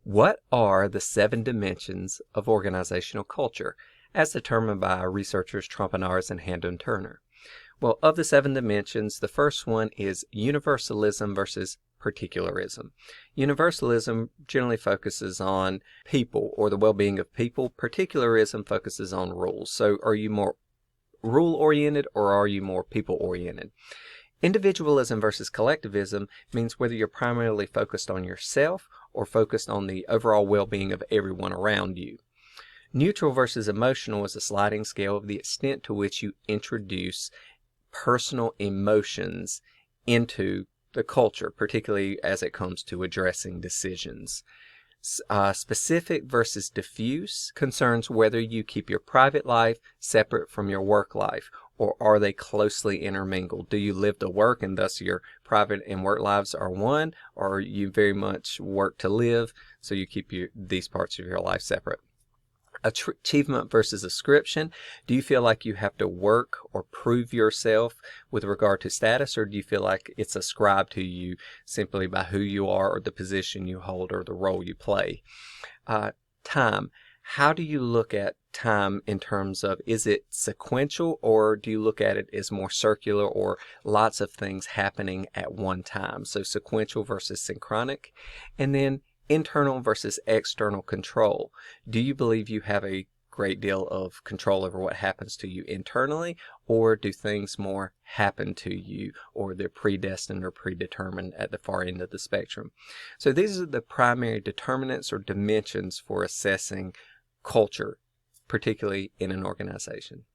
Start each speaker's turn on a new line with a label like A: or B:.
A: What are the 7 dimensions of organizational culture, as determined by researchers Trompenaars and Handon Turner? Well, of the 7 dimensions, the first one is universalism versus particularism. Universalism generally focuses on people or the well-being of people. Particularism focuses on rules. So are you more rule-oriented or are you more people-oriented? Individualism versus collectivism means whether you're primarily focused on yourself or focused on the overall well-being of everyone around you. Neutral versus emotional is a sliding scale of the extent to which you introduce personal emotions into the culture, particularly as it comes to addressing decisions. Specific versus diffuse concerns whether you keep your private life separate from your work life, or are they closely intermingled? Do you live to work and thus your private and work lives are one, or you very much work to live, so you keep these parts of your life separate? Achievement versus ascription. Do you feel like you have to work or prove yourself with regard to status, or do you feel like it's ascribed to you simply by who you are or the position you hold or the role you play? Time. How do you look at time in terms of, is it sequential, or do you look at it as more circular or lots of things happening at one time? So sequential versus synchronic. And then internal versus external control. Do you believe you have a great deal of control over what happens to you internally, or do things more happen to you, or they're predestined or predetermined at the far end of the spectrum? So these are the primary determinants or dimensions for assessing culture, particularly in an organization.